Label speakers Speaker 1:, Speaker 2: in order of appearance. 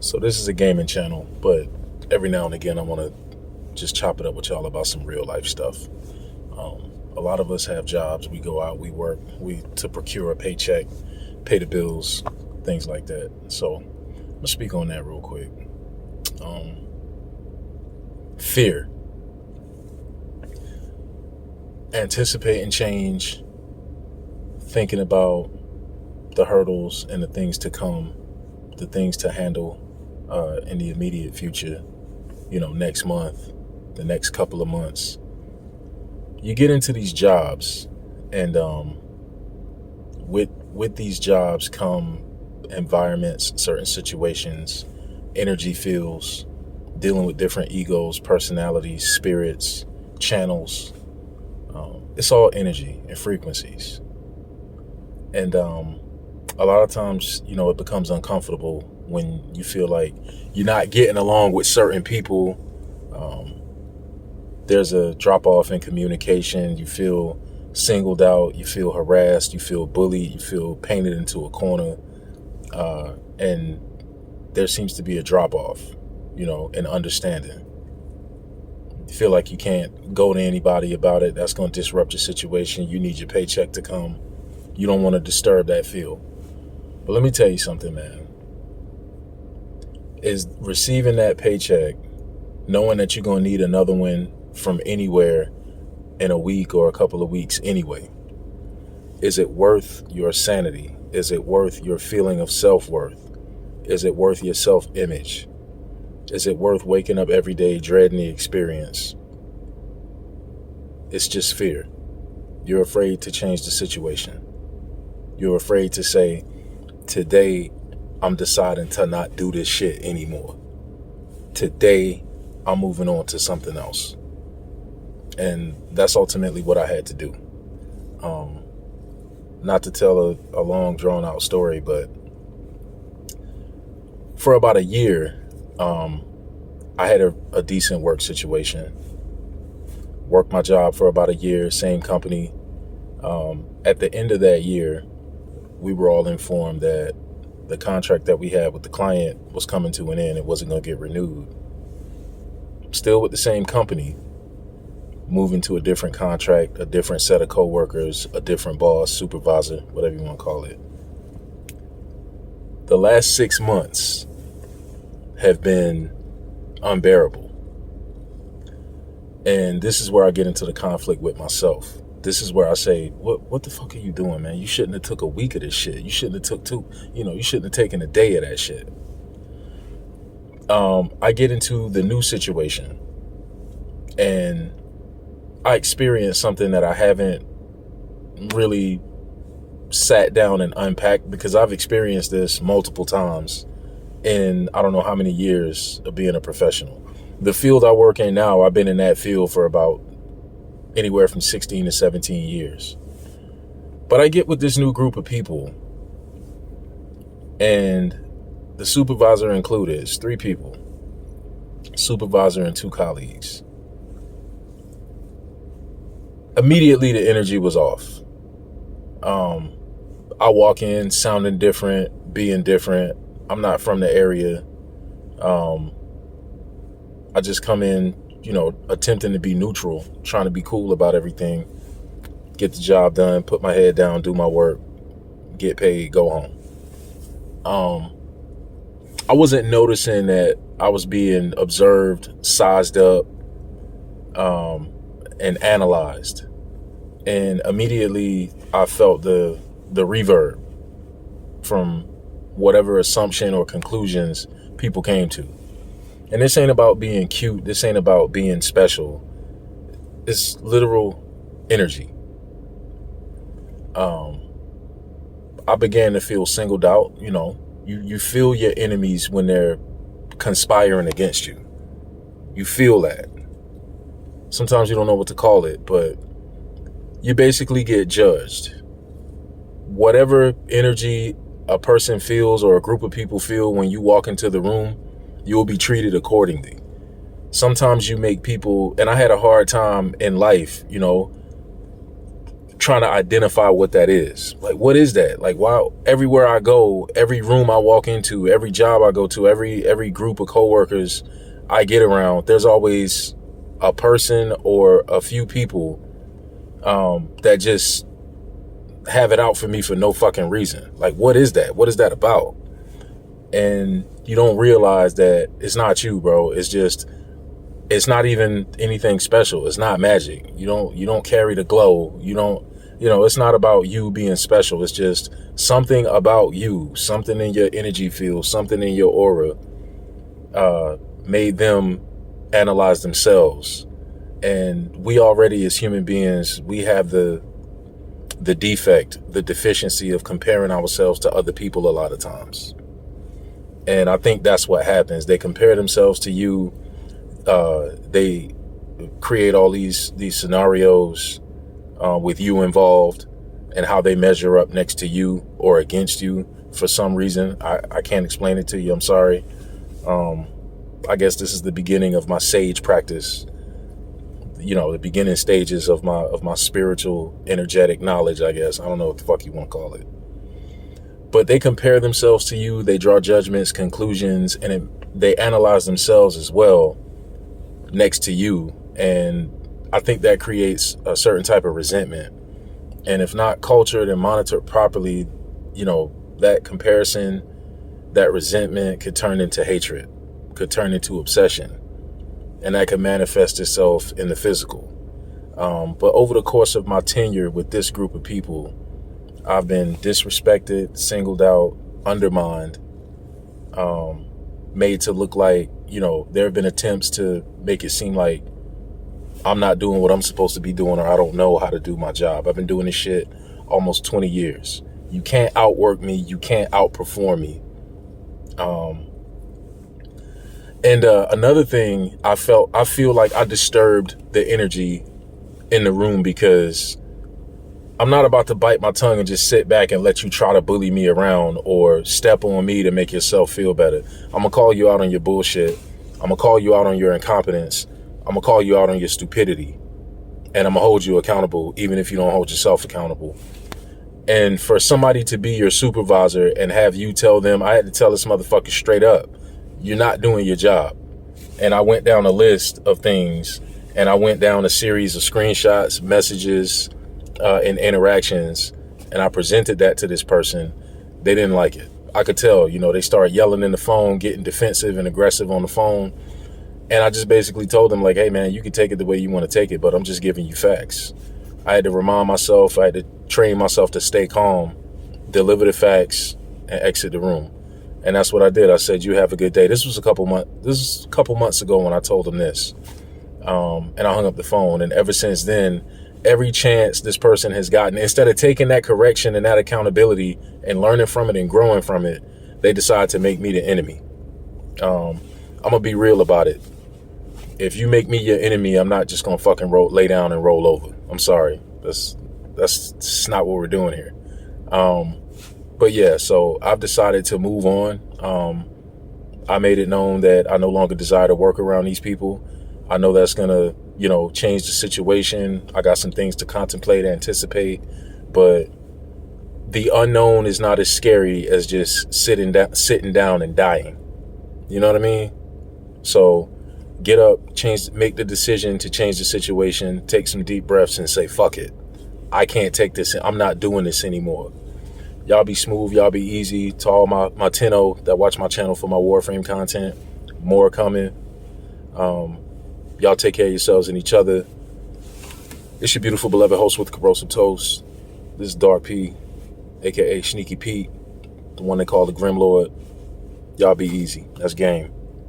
Speaker 1: So this is a gaming channel, but every now and again I want to just chop it up with y'all about some real life stuff. A lot of us have jobs. We go out, we work, to procure a paycheck, pay the bills, things like that. So I'm gonna speak on that real quick. Fear, anticipating change, thinking about the hurdles and the things to come, the things to handle in the immediate future, next month, the next couple of months. You get into these jobs, and with these jobs come environments, certain situations, energy fields, dealing with different egos, personalities, spirits, channels. It's all energy and frequencies. And a lot of times, it becomes uncomfortable when you feel like you're not getting along with certain people. There's a drop off in communication. You feel singled out. You feel harassed. You feel bullied. You feel painted into a corner. And there seems to be a drop off, in understanding. You feel like you can't go to anybody about it. That's going to disrupt your situation. You need your paycheck to come. You don't want to disturb that feel. But let me tell you something, man. Is receiving that paycheck, knowing that you're going to need another one from anywhere in a week or a couple of weeks anyway, is it worth your sanity? Is it worth your feeling of self-worth? Is it worth your self-image? Is it worth waking up every day dreading the experience? It's just fear. You're afraid to change the situation. You're afraid to say, today I'm deciding to not do this shit anymore. Today I'm moving on to something else. And that's ultimately what I had to do. Not to tell a long drawn out story, but for about a year, I had a decent work situation. Worked my job for about a year, same company. At the end of that year, we were all informed that the contract that we had with the client was coming to an end. It wasn't going to get renewed. Still with the same company, moving to a different contract, a different set of coworkers, a different boss, supervisor, whatever you want to call it. The last 6 months have been unbearable. And this is where I get into the conflict with myself. This is where I say, what the fuck are you doing, man? You shouldn't have took a week of this shit. You shouldn't have took two, you shouldn't have taken a day of that shit. I get into the new situation, and I experienced something that I haven't really sat down and unpacked, because I've experienced this multiple times in I don't know how many years of being a professional. The field I work in now, I've been in that field for about anywhere from 16 to 17 years. But I get with this new group of people, and the supervisor included, it's 3 people, supervisor and 2 colleagues. Immediately the energy was off. I walk in sounding different, being different. I'm not from the area. I just come in, attempting to be neutral, trying to be cool about everything, get the job done, put my head down, do my work, get paid, go home. I wasn't noticing that I was being observed, sized up, and analyzed. And immediately I felt the reverb from whatever assumption or conclusions people came to. And this ain't about being cute. This ain't about being special. It's literal energy. I began to feel singled out. You feel your enemies when they're conspiring against you. You feel that. Sometimes you don't know what to call it, but you basically get judged. Whatever energy a person feels or a group of people feel when you walk into the room, you will be treated accordingly. Sometimes you make people, and I had a hard time in life, trying to identify what that is. Like, what is that? Like, why everywhere I go, every room I walk into, every job I go to, every group of coworkers I get around, there's always a person or a few people that just have it out for me for no fucking reason. Like, what is that? What is that about? And you don't realize that it's not you, bro. It's not even anything special. It's not magic. You don't carry the glow. It's not about you being special. It's just something about you, something in your energy field, something in your aura, made them analyze themselves. And we already, as human beings, we have the defect, the deficiency of comparing ourselves to other people a lot of times. And I think that's what happens. They compare themselves to you. They create all these scenarios with you involved and how they measure up next to you or against you for some reason. I can't explain it to you. I'm sorry. I guess this is the beginning of my sage practice. The beginning stages of my spiritual, energetic knowledge, I guess. I don't know what the fuck you want to call it. But they compare themselves to you. They draw judgments, conclusions, and they analyze themselves as well next to you. And I think that creates a certain type of resentment. And if not cultured and monitored properly, that comparison, that resentment could turn into hatred, could turn into obsession. And that could manifest itself in the physical. But over the course of my tenure with this group of people, I've been disrespected, singled out, undermined, made to look like, there have been attempts to make it seem like I'm not doing what I'm supposed to be doing, or I don't know how to do my job. I've been doing this shit almost 20 years. You can't outwork me. You can't outperform me. And another thing, I feel like I disturbed the energy in the room, because I'm not about to bite my tongue and just sit back and let you try to bully me around or step on me to make yourself feel better. I'm going to call you out on your bullshit. I'm going to call you out on your incompetence. I'm going to call you out on your stupidity. And I'm going to hold you accountable, even if you don't hold yourself accountable. And for somebody to be your supervisor and have you tell them, I had to tell this motherfucker straight up, you're not doing your job. And I went down a list of things, and I went down a series of screenshots, messages, and interactions, and I presented that to this person. They didn't like it. I could tell, they started yelling in the phone, getting defensive and aggressive on the phone. And I just basically told them, like, hey man, you can take it the way you want to take it, but I'm just giving you facts. I had to remind myself, I had to train myself to stay calm, deliver the facts, and exit the room. And that's what I did. I said, you have a good day. This was a couple months ago when I told them this. And I hung up the phone. And ever since then, every chance this person has gotten, instead of taking that correction and that accountability and learning from it and growing from it, they decide to make me the enemy. I'm going to be real about it. If you make me your enemy, I'm not just going to fucking lay down and roll over. I'm sorry. That's not what we're doing here. But yeah, so I've decided to move on. I made it known that I no longer desire to work around these people. I know that's going to, change the situation. I got some things to contemplate, anticipate, but the unknown is not as scary as just sitting down and dying. You know what I mean? So get up, make the decision to change the situation, take some deep breaths and say, fuck it. I can't take this. I'm not doing this anymore. Y'all be smooth. Y'all be easy. To all my 10-0 that watch my channel for my Warframe content, more coming. Y'all take care of yourselves and each other. It's your beautiful, beloved host with Corrosive Toast. This is Dark P, a.k.a. Sneaky Pete, the one they call the Grim Lord. Y'all be easy. That's game.